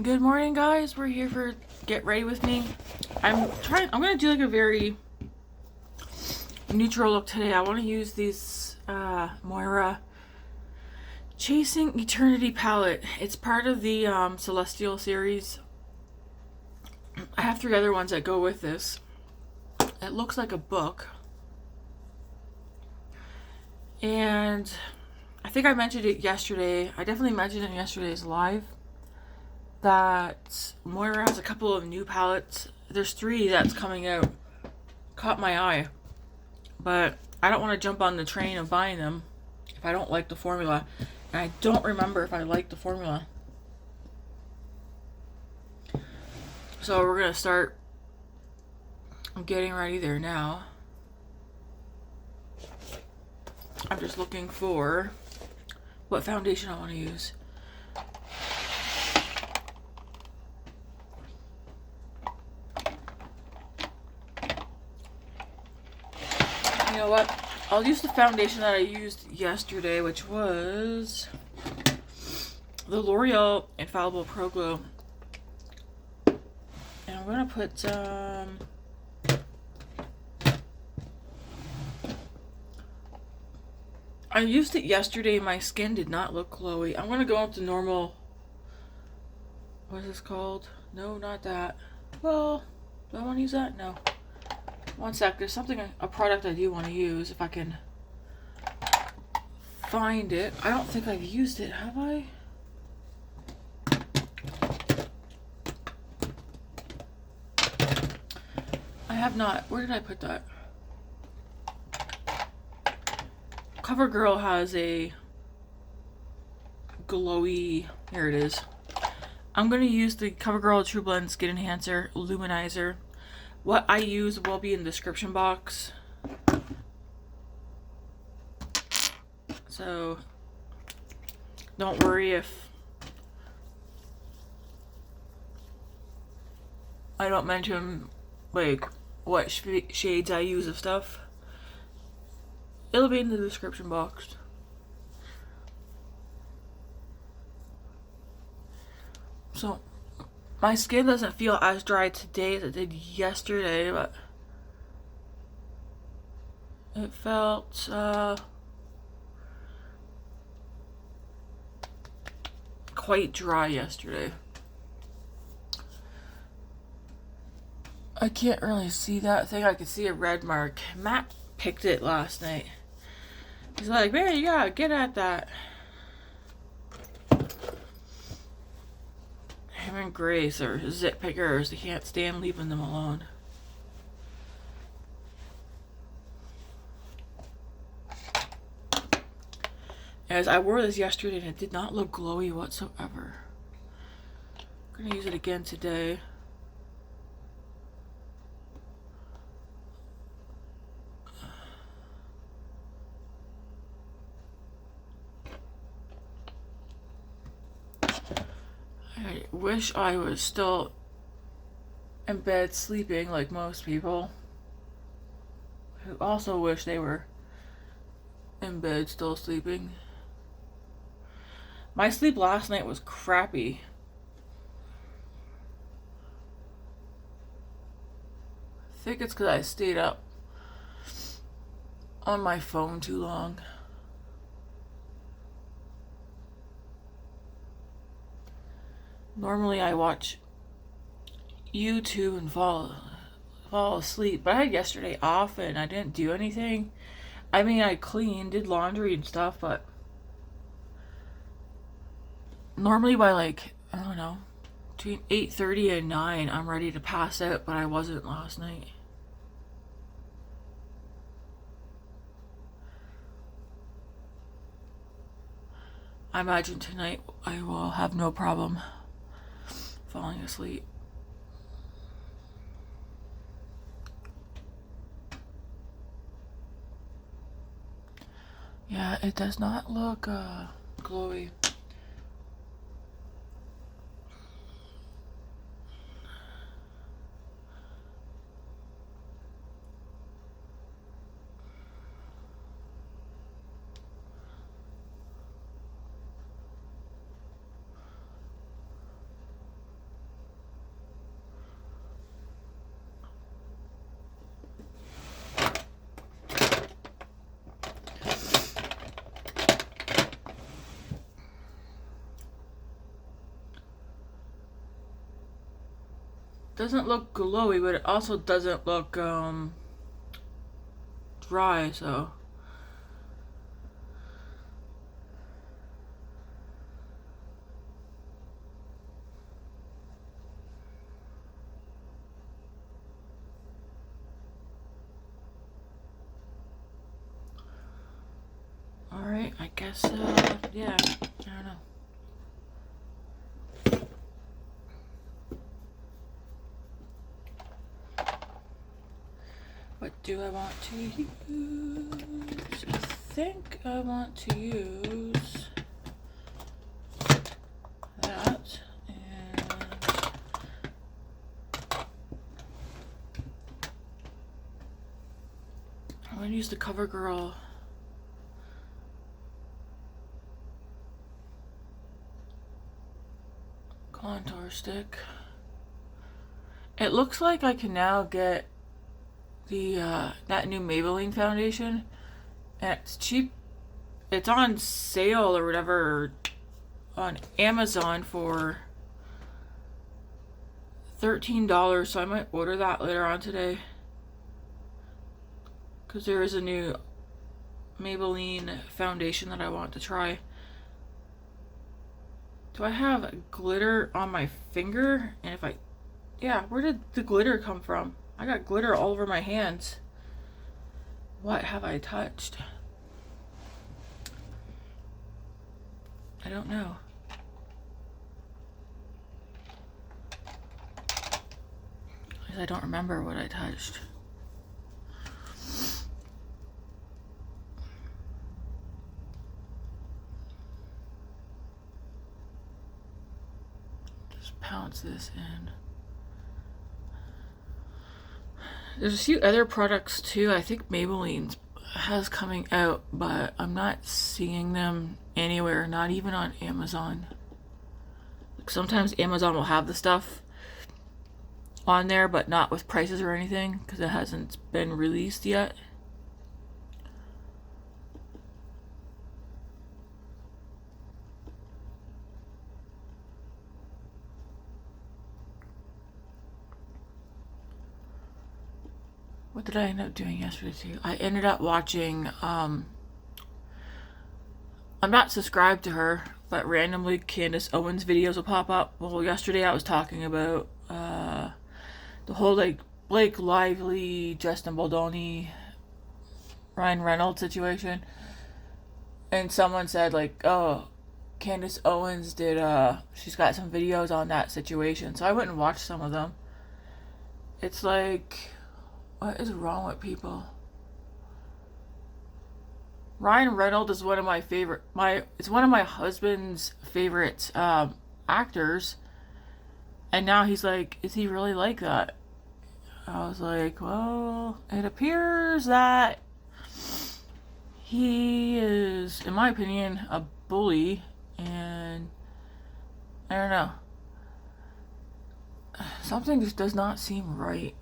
Good morning, guys. We're here for Get Ready With Me. I'm gonna do like a very neutral look today. I want to use these Moira Chasing Eternity palette. It's part of the Celestial series. I have 3 other ones that go with this. It looks like a book. And I think I mentioned it yesterday. I definitely mentioned it in yesterday's live. That Moira has a couple of new palettes. There's 3 that's coming out. Caught my eye. But I don't want to jump on the train of buying them if I don't like the formula. And I don't remember if I like the formula. So we're going to start getting ready there now. I'm just looking for what foundation I want to use. You know what? I'll use the foundation that I used yesterday, which was the L'Oreal Infallible Pro Glow. And I'm going to put I used it yesterday. My skin did not look glowy. I'm going to go with the normal... What is this called? No, not that. Well, do I want to use that? No. One sec, there's something, a product I do want to use if I can find it. I don't think I've used it, have I? I have not. Where did I put that? Covergirl has a glowy, here it is. I'm going to use the Covergirl Trueblend Skin Enhancer Luminizer. What I use will be in the description box. So don't worry if I don't mention like what shades I use of stuff. It'll be in the description box. So my skin doesn't feel as dry today as it did yesterday, but it felt quite dry yesterday. I can't really see that thing. I can see a red mark. Matt picked it last night. He's like, man, you gotta get at that. Him and Grace are zit pickers. They can't stand leaving them alone. As I wore this yesterday and it did not look glowy whatsoever. I'm gonna use it again today. I wish I was still in bed sleeping like most people who also wish they were in bed still sleeping. My sleep last night was crappy. I think it's because I stayed up on my phone too long. Normally I watch YouTube and fall asleep, but I had yesterday off and I didn't do anything. I mean, I cleaned, did laundry and stuff, but normally by like, I don't know, between 8:30 and 9, I'm ready to pass out, but I wasn't last night. I imagine tonight I will have no problem falling asleep. Yeah, it does not look glowy. doesn't look glowy, but it also doesn't look dry, so. Alright, I guess, yeah, I don't know. What do I want to use? I think I want to use that, and I'm going to use the Covergirl contour stick. It looks like I can now get the that new Maybelline foundation, and it's cheap. It's on sale or whatever on Amazon for $13, so I might order that later on today, because there is a new Maybelline foundation that I want to try. Do I have glitter on my finger? And if I, yeah, where did the glitter come from? I got glitter all over my hands. What have I touched? I don't know. I don't remember what I touched. Just pounce this in. There's a few other products too. I think Maybelline has coming out, but I'm not seeing them anywhere, not even on Amazon. Like sometimes Amazon will have the stuff on there, but not with prices or anything, because it hasn't been released yet. What did I end up doing yesterday too? I ended up watching, I'm not subscribed to her, but randomly Candace Owens videos will pop up. Well, yesterday I was talking about the whole like Blake Lively, Justin Baldoni, Ryan Reynolds situation. And someone said like, oh, Candace Owens did, she's got some videos on that situation. So I went and watched some of them. It's like, what is wrong with people? Ryan Reynolds is one of my favorite, it's one of my husband's favorite actors. And now he's like, is he really like that? I was like, well, it appears that he is, in my opinion, a bully. And I don't know. Something just does not seem right.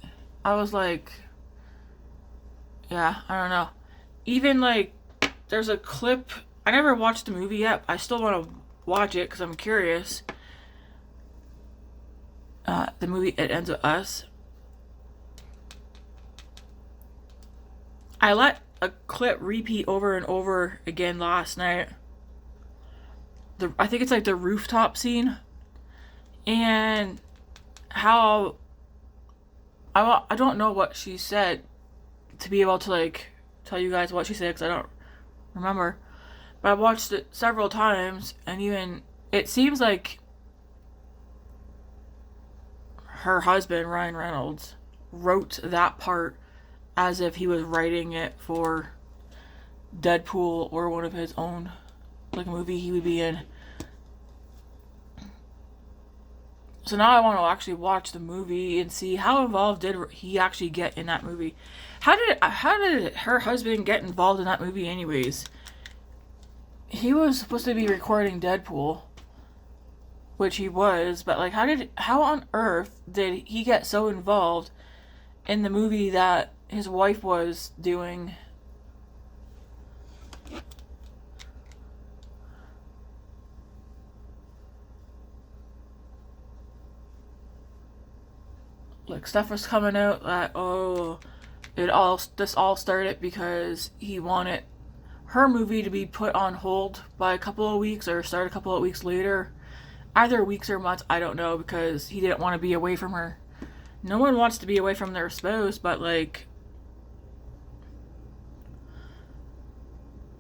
I was like, yeah, I don't know. Even like, there's a clip, I never watched the movie yet. I still want to watch it because I'm curious. The movie It Ends With Us. I let a clip repeat over and over again last night. I think it's like the rooftop scene. And how, I don't know what she said to be able to like tell you guys what she said, because I don't remember. But I watched it several times, and even it seems like her husband, Ryan Reynolds, wrote that part as if he was writing it for Deadpool or one of his own, like a movie he would be in. So now I want to actually watch the movie and see how involved did he actually get in that movie. How did her husband get involved in that movie anyways? He was supposed to be recording Deadpool, which he was, but like how on earth did he get so involved in the movie that his wife was doing? like stuff was coming out that this all started because he wanted her movie to be put on hold by a couple of weeks or start a couple of weeks later. Either weeks or months, I don't know, because he didn't want to be away from her. No one wants to be away from their spouse, but like,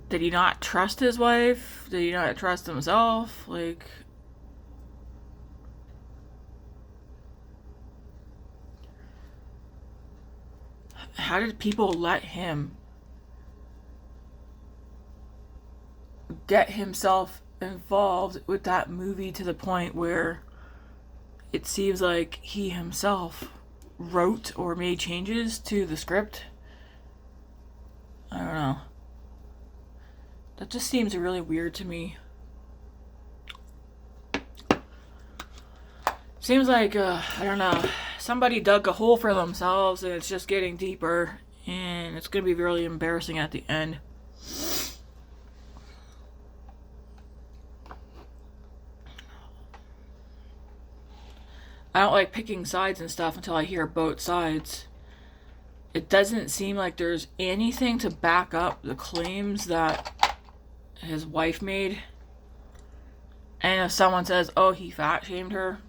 did he not trust his wife? Did he not trust himself? Like, how did people let him get himself involved with that movie to the point where it seems like he himself wrote or made changes to the script? I don't know. That just seems really weird to me. Seems like, I don't know, somebody dug a hole for themselves and it's just getting deeper and it's going to be really embarrassing at the end. I don't like picking sides and stuff until I hear both sides. It doesn't seem like there's anything to back up the claims that his wife made. And if someone says, oh, he fat shamed her,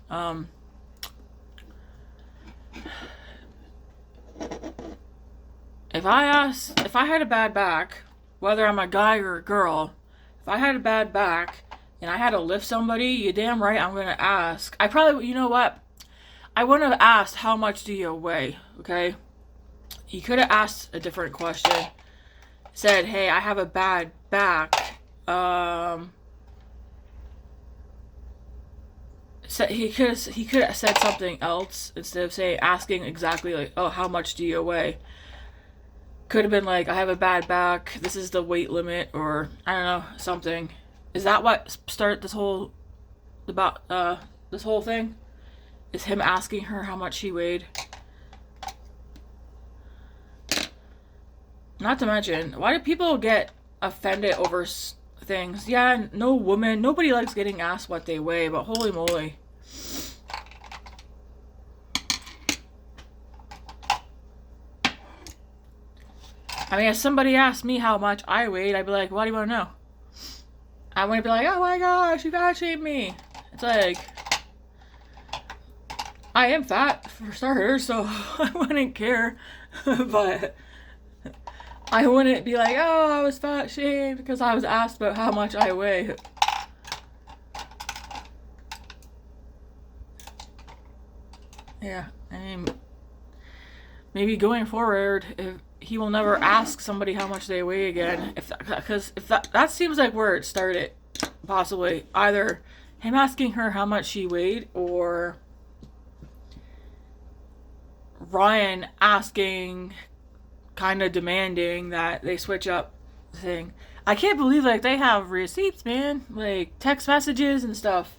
if I had a bad back, whether I'm a guy or a girl, if I had a bad back and I had to lift somebody, you damn right I'm gonna ask. I probably, you know what? I wouldn't have asked, how much do you weigh, okay? You could have asked a different question. Said, hey, I have a bad back. So he could have said something else instead of asking exactly like, oh, how much do you weigh? Could have been like, I have a bad back, this is the weight limit, or I don't know, something. Is that what started this whole thing? Is him asking her how much she weighed? Not to mention, why do people get offended over things? Yeah, nobody likes getting asked what they weigh, but holy moly. I mean, if somebody asked me how much I weighed, I'd be like, why do you want to know? I wouldn't be like, oh my gosh, you fat shamed me. It's like, I am fat for starters, so I wouldn't care. But I wouldn't be like, oh, I was fat shamed because I was asked about how much I weigh. Yeah, I mean, maybe going forward, if he will never ask somebody how much they weigh again, because that seems like where it started, possibly. Either him asking her how much she weighed, or Ryan asking, kind of demanding that they switch up the thing. I can't believe, like, they have receipts, man. Like, text messages and stuff.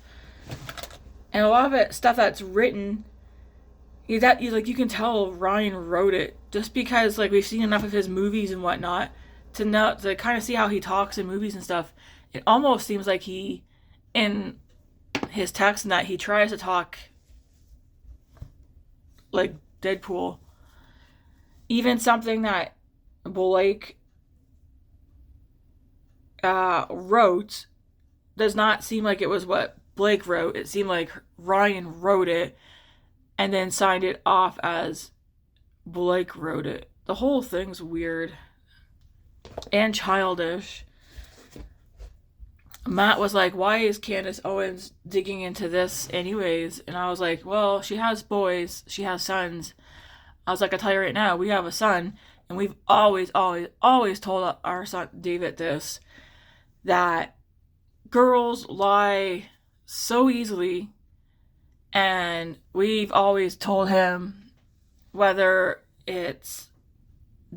And a lot of it, stuff that's written, you can tell Ryan wrote it. Just because, like, we've seen enough of his movies and whatnot to kind of see how he talks in movies and stuff. It almost seems like he, in his text and that, he tries to talk like Deadpool. Even something that Blake wrote does not seem like it was what Blake wrote. It seemed like Ryan wrote it and then signed it off as Blake wrote it. The whole thing's weird and childish. Matt was like, why is Candace Owens digging into this anyways? And I was like, well, she has boys. She has sons. I was like, I'll tell you right now, we have a son. And we've always told our son, David, this. That girls lie so easily. And we've always told him, whether it's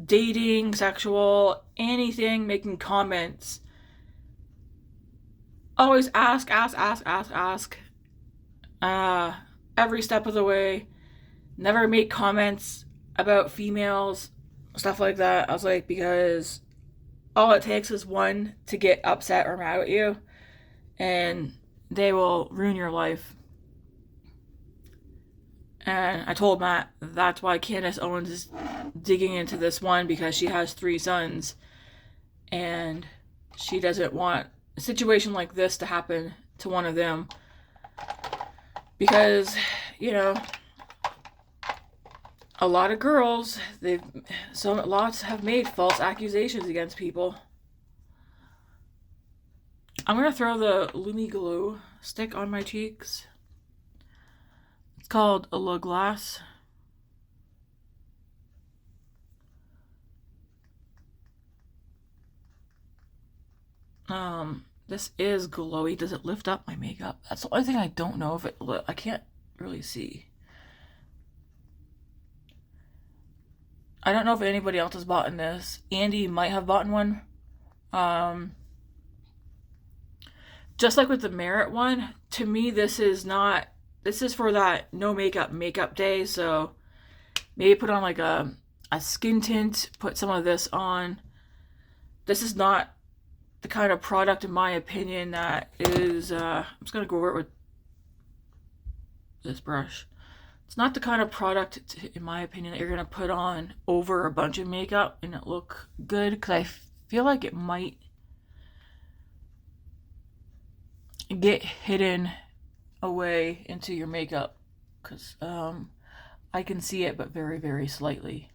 dating, sexual, anything, making comments, always ask. Every step of the way. Never make comments about females, stuff like that. I was like, because all it takes is one to get upset or mad at you, and they will ruin your life. And I told Matt that's why Candace Owens is digging into this one, because she has 3 sons and she doesn't want a situation like this to happen to one of them, because, you know, a lot of girls, lots have made false accusations against people. I'm gonna throw the Lumi Glow stick on my cheeks. It's called a Le Glace. This is glowy. Does it lift up my makeup? That's the only thing I don't know if I can't really see. I don't know if anybody else has bought this. Andy might have bought one. Just like with the Merit one, to me this is for that no makeup day, so maybe put on like a skin tint, put some of this on. This is not the kind of product, in my opinion, that is, I'm just going to go over it with this brush. It's not the kind of product, in my opinion, that you're going to put on over a bunch of makeup and it look good, because I feel like it might get hidden away into your makeup, because I can see it, but very, very slightly.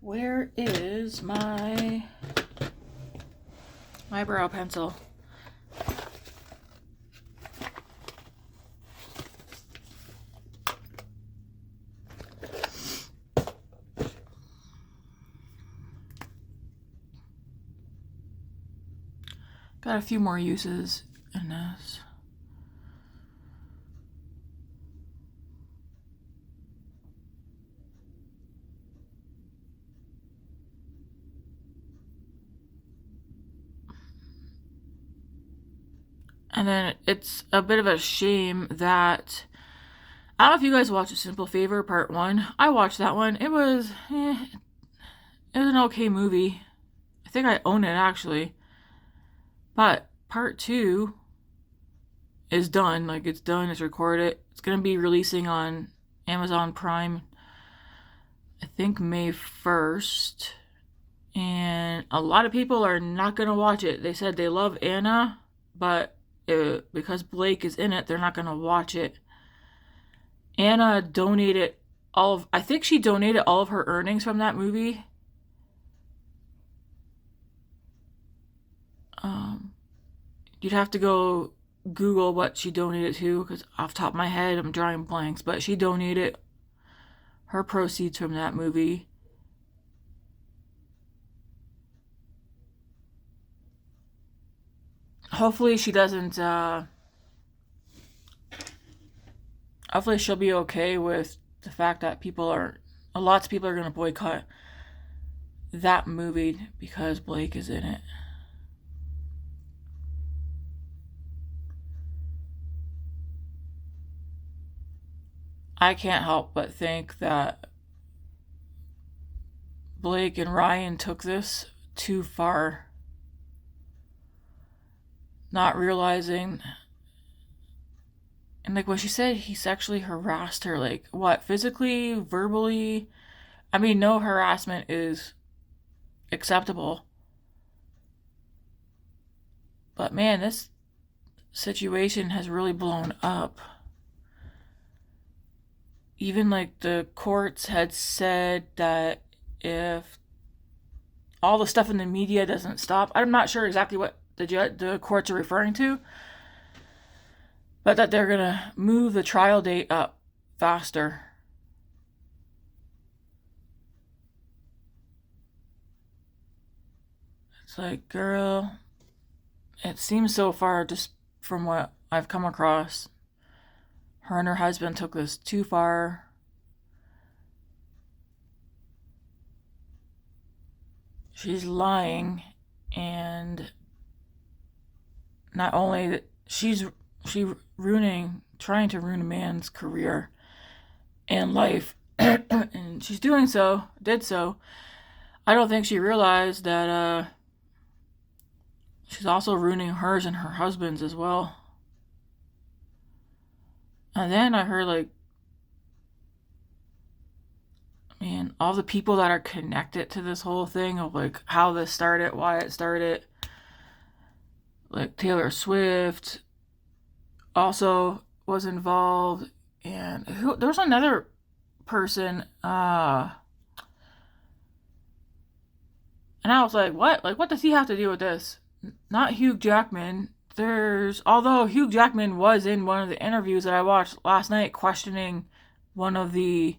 Where is my brow pencil? Got a few more uses in this. And then it's a bit of a shame that, I don't know if you guys watched A Simple Favor Part 1. I watched that one. It was an okay movie. I think I own it, actually. But Part 2 is done. Like, it's done. It's recorded. It's going to be releasing on Amazon Prime, I think May 1st. And a lot of people are not going to watch it. They said they love Anna, but because Blake is in it, they're not going to watch it. Anna donated I think she donated all of her earnings from that movie. You'd have to go Google what she donated to, because off the top of my head, I'm drawing blanks, but she donated her proceeds from that movie. Hopefully she doesn't, hopefully she'll be okay with the fact that lots of people are going to boycott that movie because Blake is in it. I can't help but think that Blake and Ryan took this too far, not realizing. And like when she said he sexually harassed her, like what, physically, verbally? I mean, no harassment is acceptable. But man, this situation has really blown up. Even like the courts had said that if all the stuff in the media doesn't stop, I'm not sure exactly what the courts are referring to, but that they're gonna move the trial date up faster. It's like, girl, it seems so far, just from what I've come across, her and her husband took this too far. She's lying, and not only that she's trying to ruin a man's career and life, and she's did so I don't think she realized that she's also ruining hers and her husband's as well. And then I heard, like, man, all the people that are connected to this whole thing of, like, how this started, why it started. Like, Taylor Swift also was involved. And there was another person, and I was like, what? Like, what does he have to do with this? Not Hugh Jackman. Although Hugh Jackman was in one of the interviews that I watched last night questioning one of the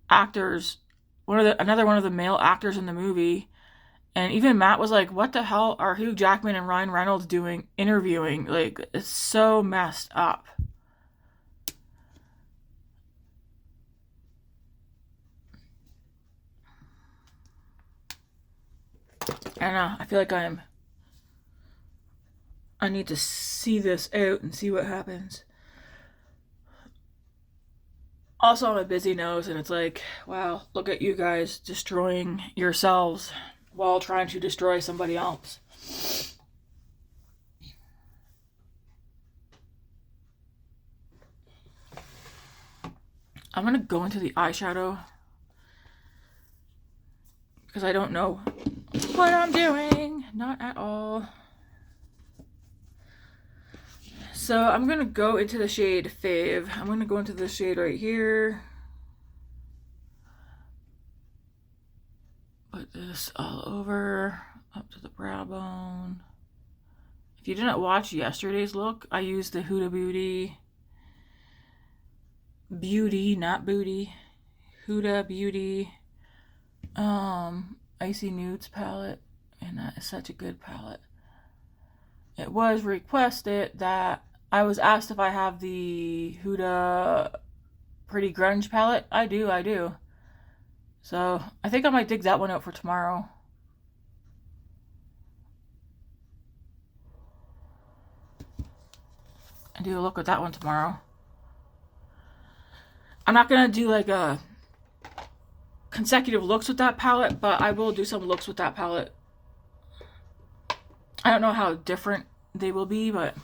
actors, another one of the male actors in the movie. And even Matt was like, what the hell are Hugh Jackman and Ryan Reynolds doing interviewing? Like, it's so messed up. I don't know. I feel like I need to see this out and see what happens. Also, I'm a busy nose, and it's like, wow, look at you guys destroying yourselves while trying to destroy somebody else. I'm gonna go into the eyeshadow because I don't know what I'm doing. Not at all. So I'm gonna go into the shade Fave. I'm gonna go into the shade right here. Put this all over, up to the brow bone. If you didn't watch yesterday's look, I used the Huda Beauty, not Booty, Huda Beauty Icy Nudes palette, and that is such a good palette. It was requested that I was asked if I have the Huda Pretty Grunge palette. I do. So I think I might dig that one out for tomorrow. And do a look with that one tomorrow. I'm not gonna do like a consecutive looks with that palette, but I will do some looks with that palette. I don't know how different they will be, but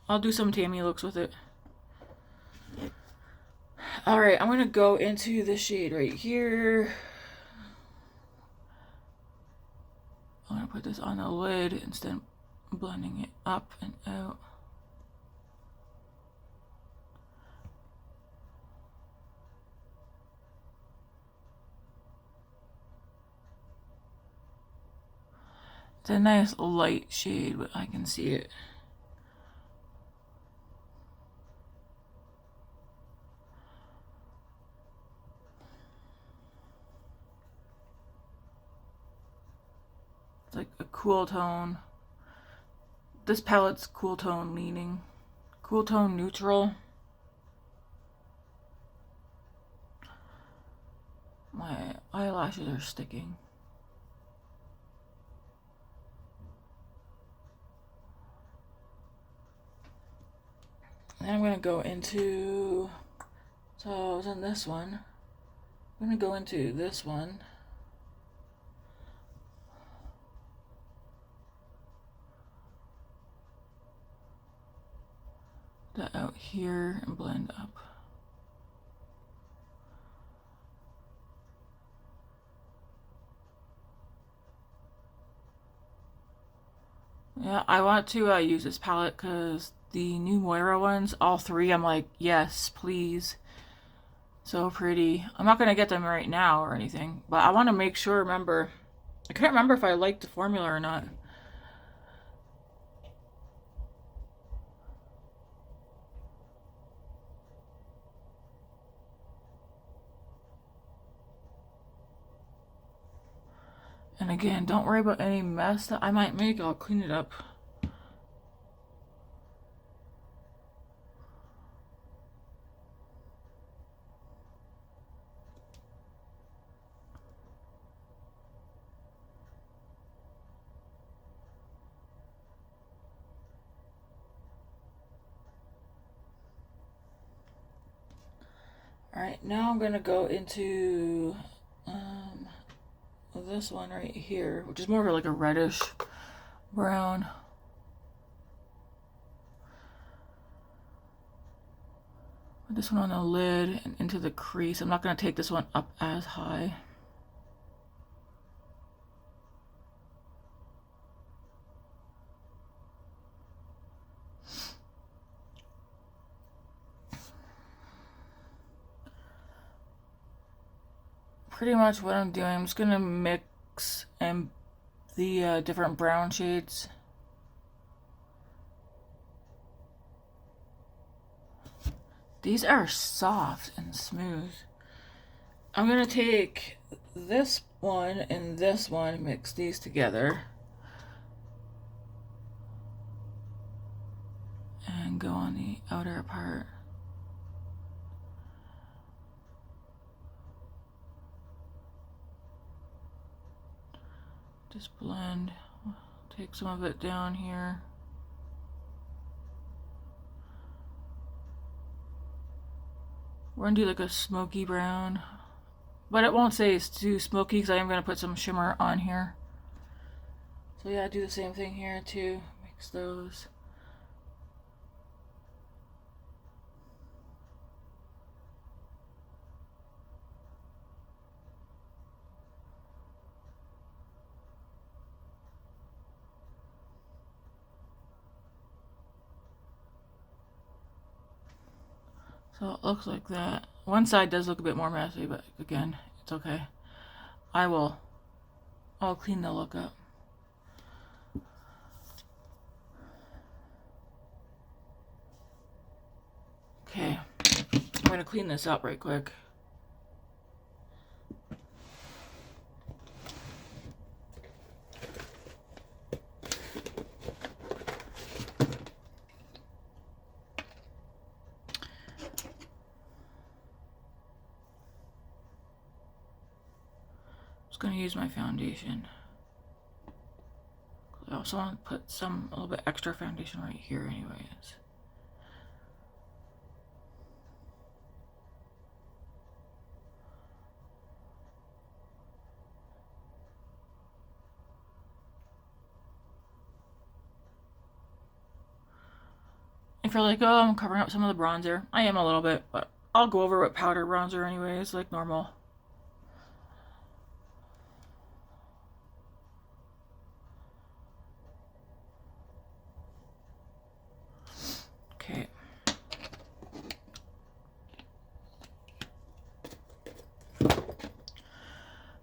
I'll do some Tammy looks with it. Alright, I'm going to go into the shade right here. I'm going to put this on the lid instead of blending it up and out. It's a nice light shade, but I can see it. It's like a cool tone. This palette's cool tone leaning. Cool tone neutral. My eyelashes are sticking. Then I'm going to go into, so I was in this one. I'm going to go into this one. That out here and blend up. Yeah, I want to use this palette because the new Moira ones, all three, I'm like, yes, please. So pretty. I'm not going to get them right now or anything, but I want to make sure, remember, I can't remember if I liked the formula or not. And again, don't worry about any mess that I might make. I'll clean it up. Alright, now I'm going to go into, this one right here, which is more of like a reddish brown. Put this one on the lid and into the crease. I'm not going to take this one up as high. Pretty much what I'm doing, I'm just going to mix and the different brown shades. These are soft and smooth. I'm going to take this one and this one, mix these together, and go on the outer part. Just blend, take some of it down here. We're gonna do like a smoky brown, but it won't say it's too smoky because I am gonna put some shimmer on here. So yeah, do the same thing here too, mix those. So it looks like that. One side does look a bit more messy, but again, it's okay. I'll clean the look up. Okay, I'm gonna clean this up right quick. Going to use my foundation. I also want to put a little bit extra foundation right here anyways. If you're like, oh, I'm covering up some of the bronzer, I am a little bit, but I'll go over with powder bronzer anyways, like normal. Okay.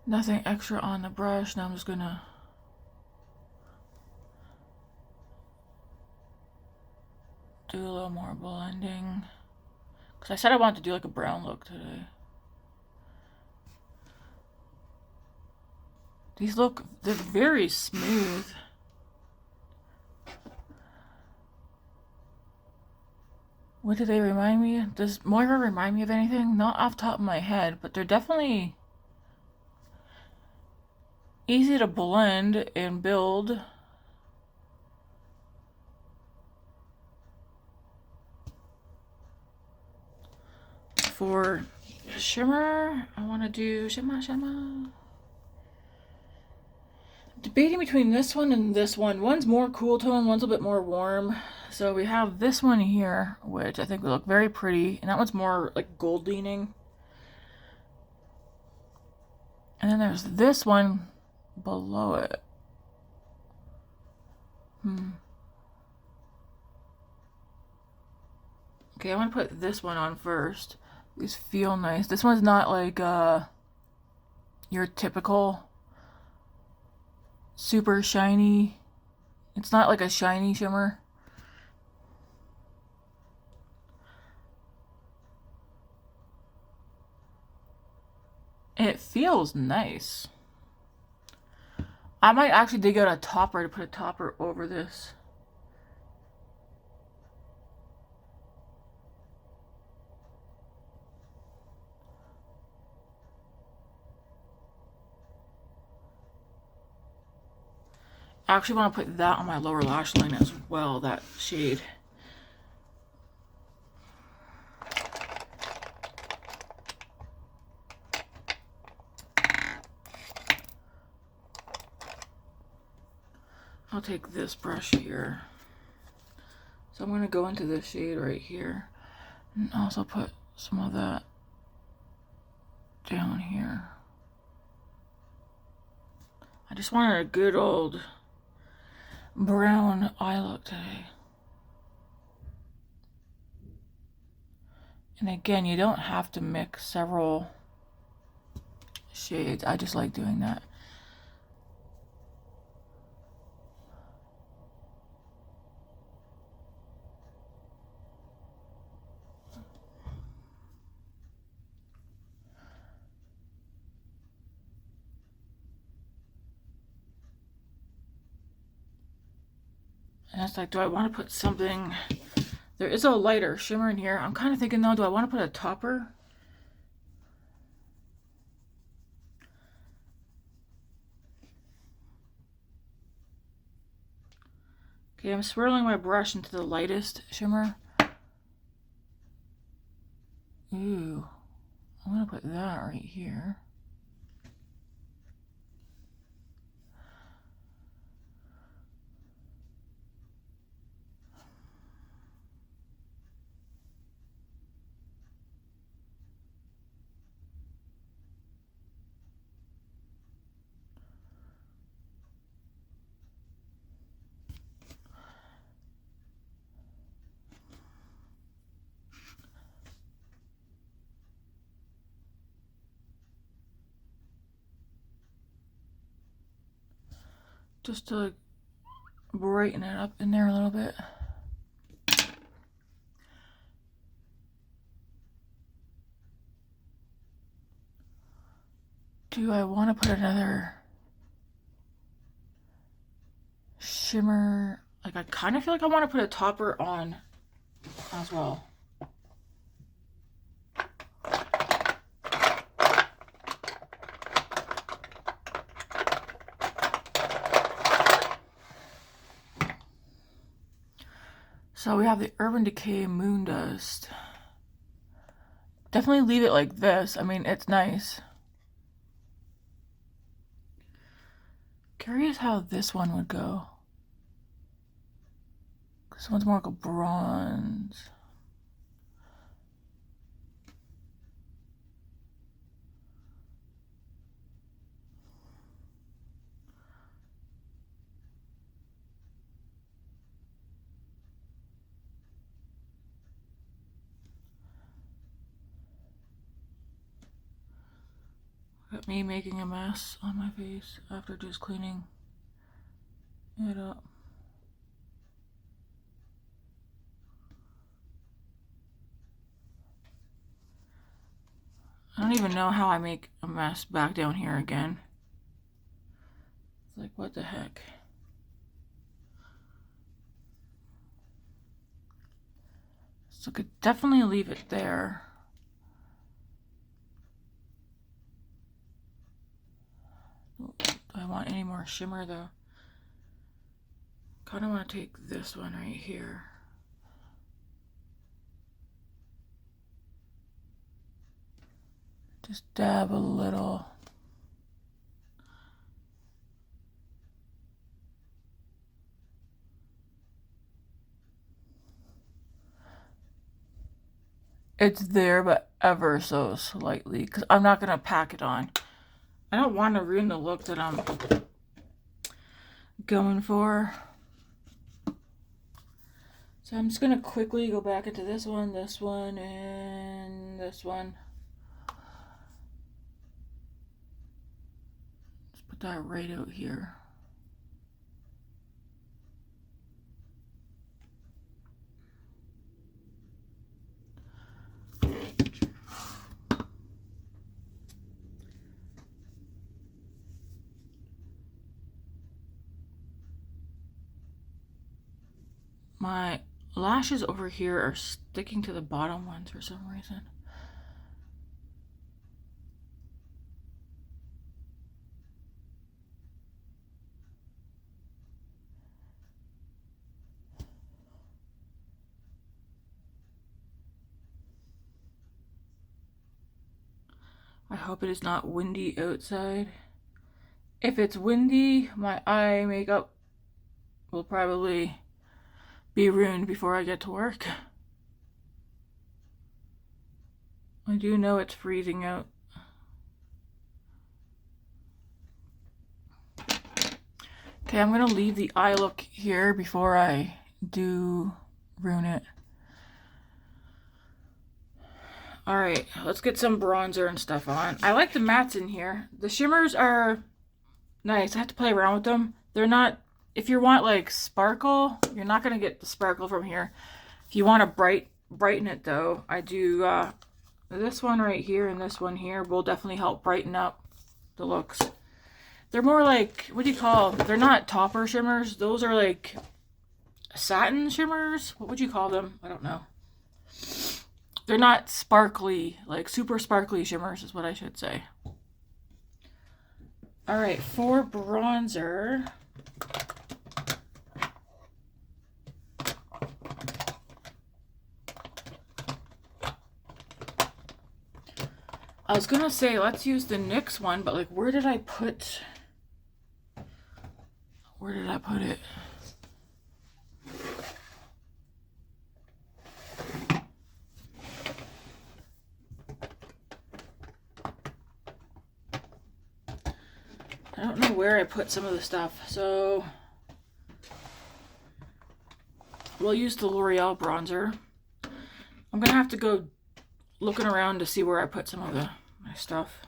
Nothing extra on the brush. Now I'm just gonna do a little more blending. Because I said I wanted to do like a brown look today. They're very smooth. What do they remind me? Does Moira remind me of anything? Not off the top of my head, but they're definitely easy to blend and build. For shimmer, I want to do shimmer. Debating between this one and this one. One's more cool tone, one's a bit more warm. So we have this one here, which I think will look very pretty, and that one's more like gold leaning. And then there's this one below it. Okay, I want to put this one on first. These feel nice. This one's not like your typical super shiny. It's not like a shiny shimmer. It feels nice. I might actually dig out a topper to put a topper over this. I actually want to put that on my lower lash line as well, that shade. I'll take this brush here. So I'm going to go into this shade right here and also put some of that down here. I just wanted a good old brown eye look today. And again, you don't have to mix several shades. I just like doing that. And it's like, do I want to put something? There is a lighter shimmer in here. I'm kind of thinking though, do I want to put a topper? Okay, I'm swirling my brush into the lightest shimmer. Ooh, I'm gonna put that right here. Just to like brighten it up in there a little bit. Do I want to put another shimmer? Like, I kind of feel like I want to put a topper on as well. So we have the Urban Decay Moondust. Definitely leave it like this. I mean, it's nice. Curious how this one would go. This one's more like a bronze. Got me making a mess on my face after just cleaning it up. I don't even know how I make a mess back down here again. It's like, what the heck? So I could definitely leave it there. Do I want any more shimmer though? Kind of want to take this one right here. Just dab a little. It's there, but ever so slightly, because I'm not going to pack it on. I don't want to ruin the look that I'm going for. So I'm just going to quickly go back into this one, and this one. Just put that right out here. My lashes over here are sticking to the bottom ones for some reason. I hope it is not windy outside. If it's windy, my eye makeup will probably be ruined before I get to work. I do know it's freezing out. Okay, I'm gonna leave the eye look here before I do ruin it. Alright, let's get some bronzer and stuff on. I like the mattes in here. The shimmers are nice. I have to play around with them. They're not, if you want like sparkle, you're not gonna get the sparkle from here. If you want to brighten it though, I do this one right here and this one here will definitely help brighten up the looks. They're more like, what do you call them? They're not topper shimmers. Those are like satin shimmers. What would you call them? I don't know. They're not sparkly, like super sparkly shimmers is what I should say. Alright, for bronzer, I was gonna say let's use the NYX one, but like where did I put it? I don't know where I put some of the stuff, so we'll use the L'Oreal bronzer. I'm gonna have to go looking around to see where I put some of my stuff.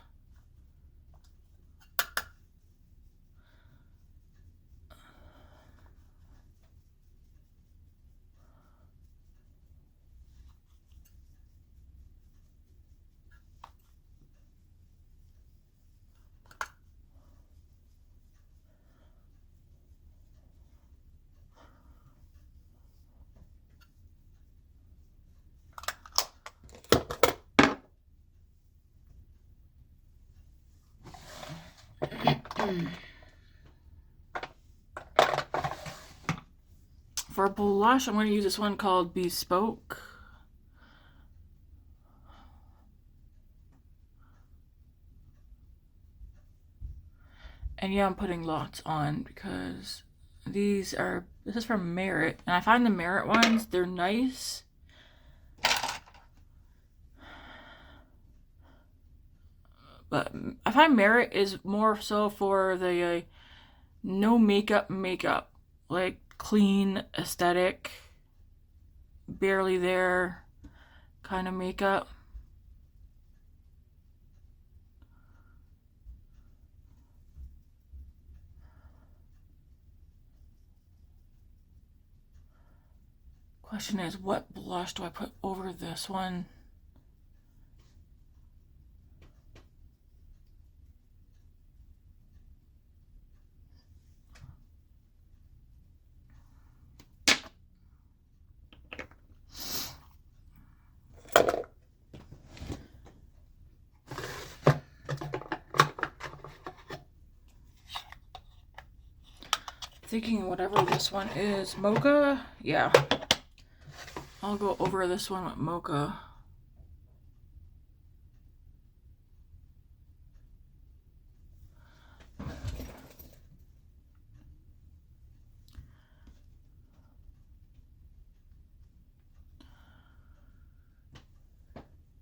For blush, I'm going to use this one called Bespoke. And yeah, I'm putting lots on because this is from Merit. And I find the Merit ones, they're nice. But I find Merit is more so for the no makeup, like clean aesthetic, barely there kind of makeup. Question is, what blush do I put over this one? Thinking whatever this one is, Mocha? Yeah. I'll go over this one with Mocha.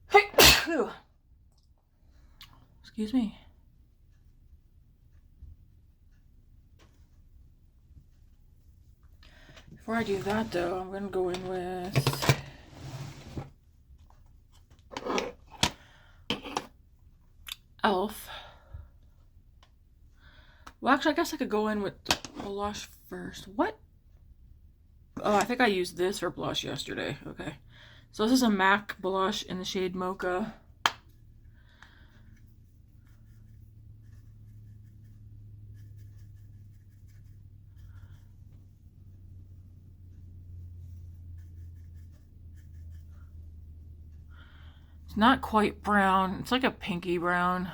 Hey! Excuse me. Before I do that though, I'm going to go in with Elf. Well, actually, I guess I could go in with the blush first. What? Oh, I think I used this for blush yesterday. Okay. So this is a MAC blush in the shade Mocha. It's not quite brown. It's like a pinky brown.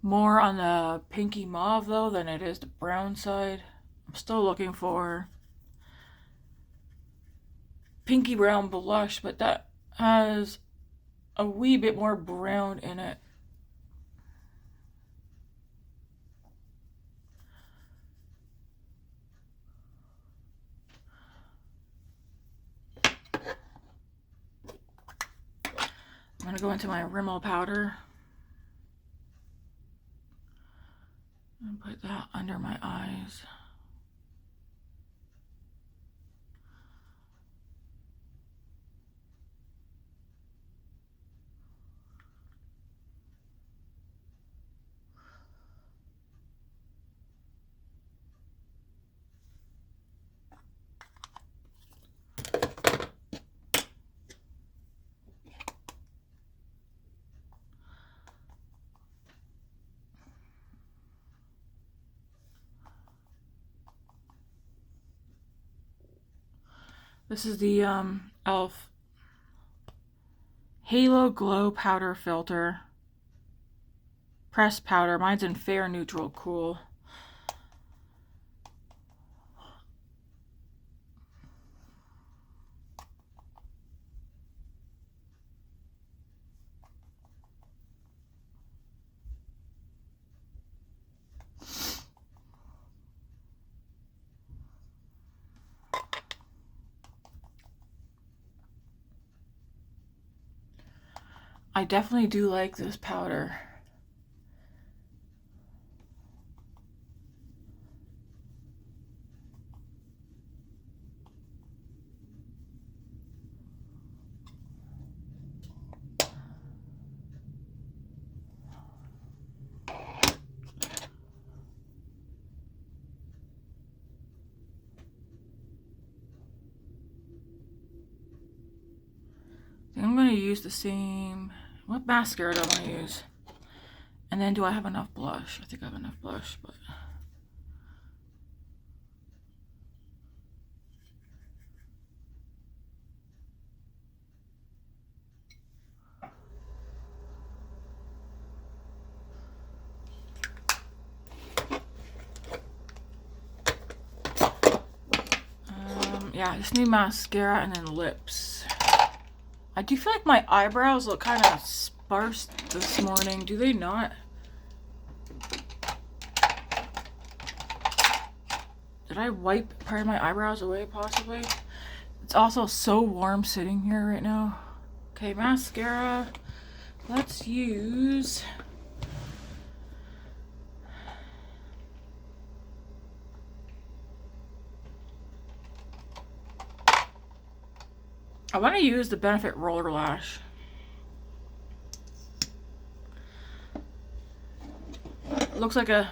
More on the pinky mauve though than it is the brown side. I'm still looking for pinky brown blush, but that has a wee bit more brown in it. I'm going to go into my Rimmel powder and put that under my eyes. This is the e.l.f. Halo Glow Powder Filter. Pressed powder. Mine's in Fair Neutral Cool. I definitely do like this powder. I'm going to use the same... What mascara do I want to use? And then do I have enough blush? I think I have enough blush, but... yeah, I just need mascara and then lips. I do feel like my eyebrows look kind of sparse this morning. Do they not? Did I wipe part of my eyebrows away, possibly? It's also so warm sitting here right now. Okay, mascara. Let's use... I want to use the Benefit Rollerlash. It looks like the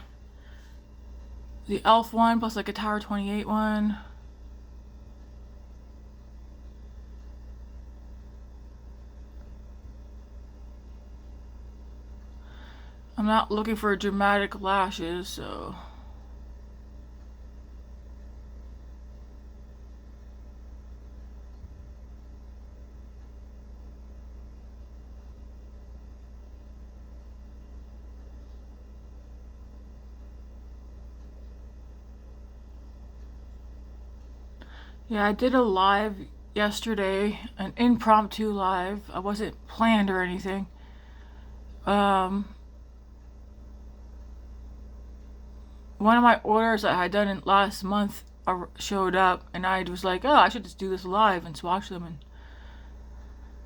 e.l.f. one plus like a Tower 28 one. I'm not looking for dramatic lashes, so... Yeah, I did a live yesterday, an impromptu live. I wasn't planned or anything. One of my orders that I had done in last month showed up, and I was like, oh, I should just do this live and swatch them. And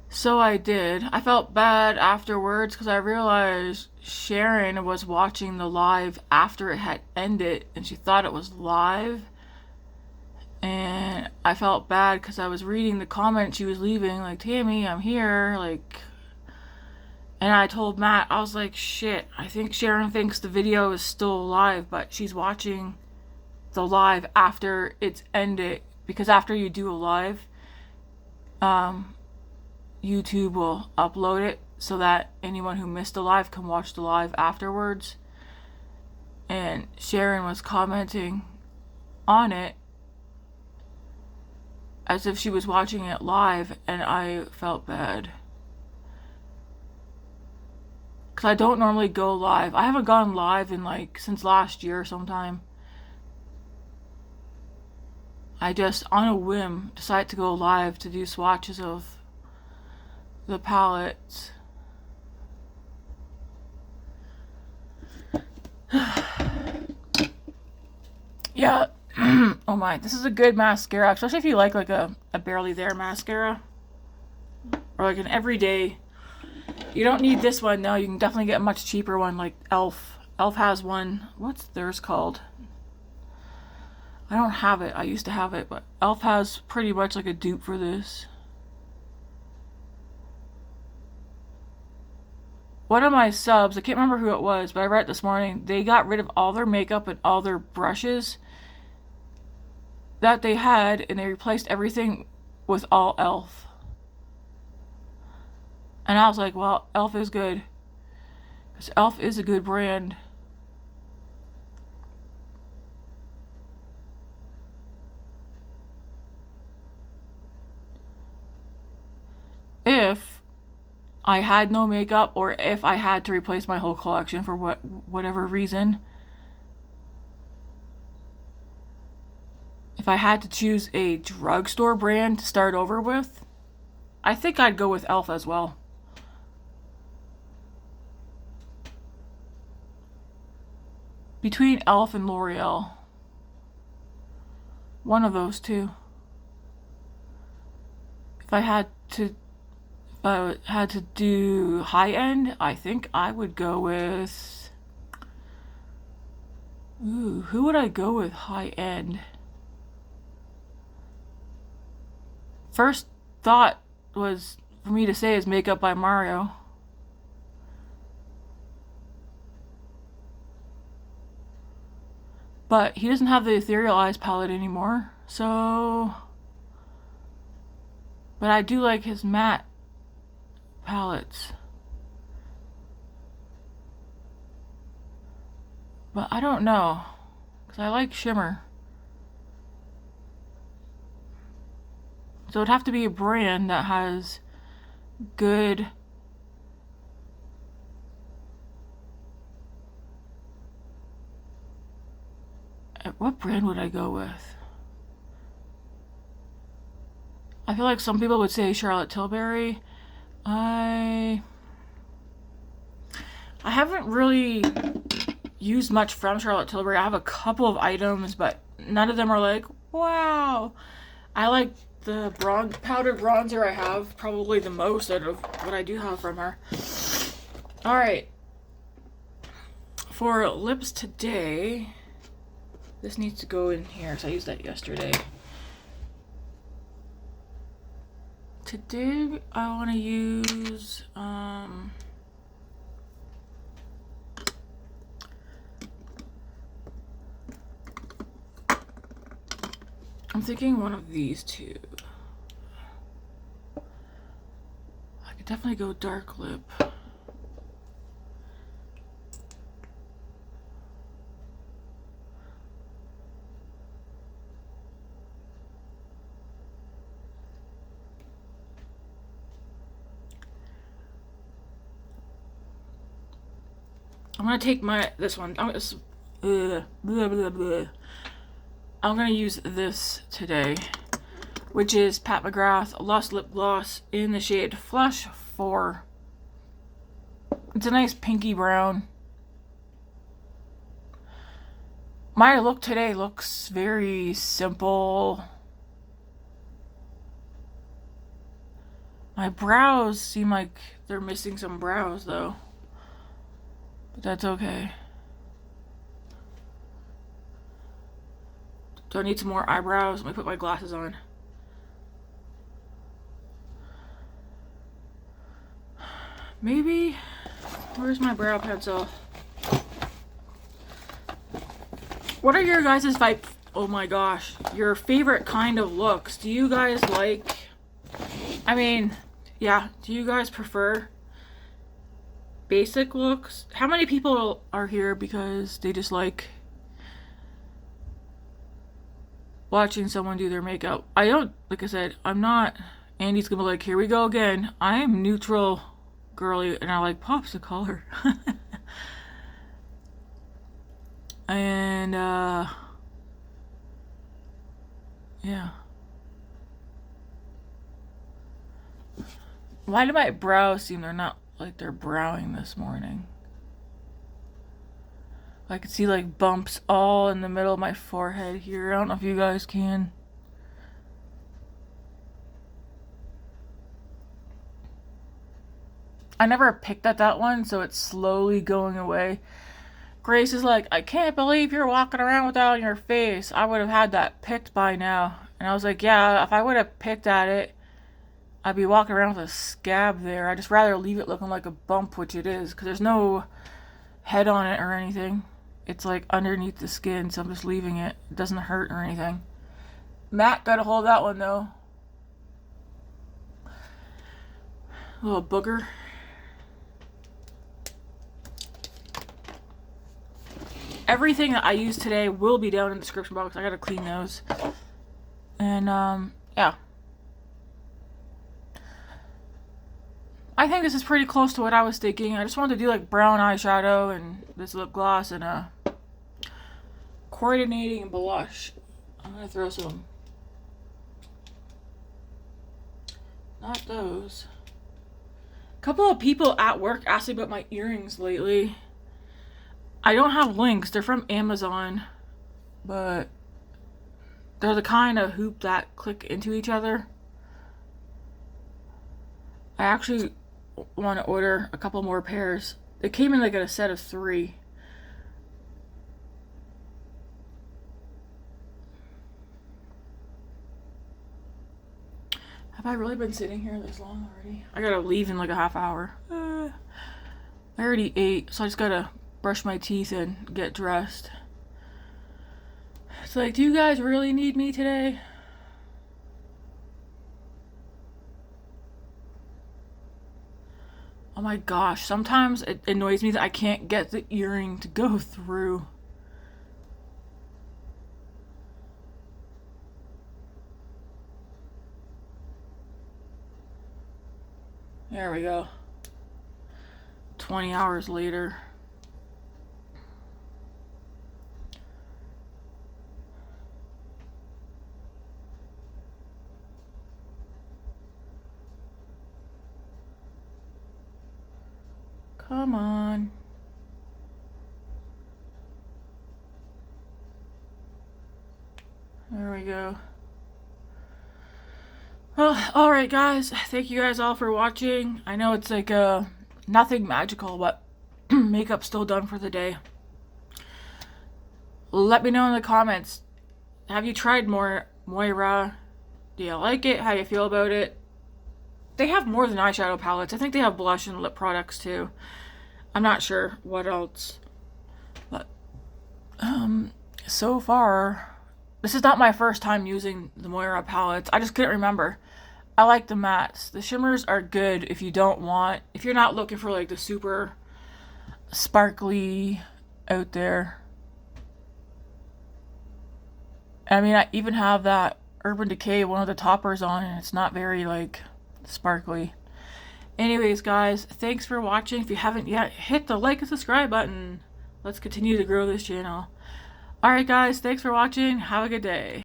so I did. I felt bad afterwards because I realized Sharon was watching the live after it had ended, and she thought it was live. And I felt bad because I was reading the comments she was leaving, like, Tammy, I'm here, like... And I told Matt, I was like, shit, I think Sharon thinks the video is still live, but she's watching the live after it's ended. Because after you do a live, YouTube will upload it so that anyone who missed the live can watch the live afterwards. And Sharon was commenting on it as if she was watching it live, and I felt bad. Because I don't normally go live. I haven't gone live in like since last year sometime. I just, on a whim, decided to go live to do swatches of the palettes. Yeah. Oh my, this is a good mascara, especially if you like a Barely There mascara. Or like an everyday You don't need this one, though. You can definitely get a much cheaper one, like Elf. Elf has one. What's theirs called? I don't have it. I used to have it, but Elf has pretty much like a dupe for this. One of my subs, I can't remember who it was, but I read it this morning. They got rid of all their makeup and all their brushes that they had, and they replaced everything with all Elf. And I was like, well, Elf is good. Because Elf is a good brand. If I had no makeup, or if I had to replace my whole collection for whatever reason, if I had to choose a drugstore brand to start over with, I think I'd go with Elf as well. Between Elf and L'Oreal. One of those two. If I had to do high end, I think I would go with... Ooh, who would I go with high end? First thought was for me to say is Makeup by Mario. But he doesn't have the Ethereal Eyes palette anymore, so... But I do like his matte palettes. But I don't know, because I like shimmer. So it'd have to be a brand that has good... What brand would I go with? I feel like some people would say Charlotte Tilbury. I haven't really used much from Charlotte Tilbury. I have a couple of items, but none of them are like, wow. I like the powdered bronzer I have probably the most out of what I do have from her. Alright. For lips today, this needs to go in here because I used that yesterday. Today I want to use I'm thinking one of these two. I could definitely go dark lip. I'm gonna take this one. I'm gonna use this today, which is Pat McGrath Lost Lip Gloss in the shade Flush 4. It's a nice pinky brown. My look today looks very simple. My brows seem like they're missing some brows though. But that's okay. Do I need some more eyebrows? Let me put my glasses on. Maybe. Where's my brow pencil? What are your guys' oh my gosh, your favorite kind of looks? Do you guys like, I mean, yeah, do you guys prefer basic looks? How many people are here because they just like watching someone do their makeup? I don't, like I said, I'm not, Andy's gonna be like, here we go again. I am neutral girly and I like pops of color. And yeah. Why do my brows seem they're not like they're browing this morning? I could see like bumps all in the middle of my forehead here. I don't know if you guys can. I never picked at that one, so it's slowly going away. Grace is like, I can't believe you're walking around with that on your face. I would have had that picked by now. And I was like, yeah, if I would have picked at it, I'd be walking around with a scab there. I'd just rather leave it looking like a bump, which it is, because there's no head on it or anything. It's like underneath the skin, so I'm just leaving it. It doesn't hurt or anything. Matt got a hold of that one, though. A little booger. Everything that I use today will be down in the description box. I gotta clean those. And, yeah. I think this is pretty close to what I was thinking. I just wanted to do, like, brown eyeshadow and this lip gloss and a coordinating blush. I'm gonna throw some. Not those. A couple of people at work asked me about my earrings lately. I don't have links. They're from Amazon, but they're the kind of hoop that click into each other. I actually want to order a couple more pairs. They came in like a set of 3. Have I really been sitting here this long already? I gotta leave in like a half hour. I already ate, so I just gotta brush my teeth and get dressed. It's like, do you guys really need me today? Oh my gosh, sometimes it annoys me that I can't get the earring to go through. There we go. 20 hours later. Come on. There we go. Well, alright guys, thank you guys all for watching. I know it's like nothing magical, but makeup's still done for the day. Let me know in the comments, have you tried Moira? Do you like it? How do you feel about it? They have more than eyeshadow palettes. I think they have blush and lip products too. I'm not sure what else. But so far, this is not my first time using the Moira palettes. I just couldn't remember. I like the mattes. The shimmers are good if you're not looking for like the super sparkly out there. I mean, I even have that Urban Decay, one of the toppers on, and it's not very like sparkly. Anyways guys, thanks for watching. If you haven't yet, hit the like and subscribe button. Let's continue to grow this channel. Alright guys, thanks for watching. Have a good day.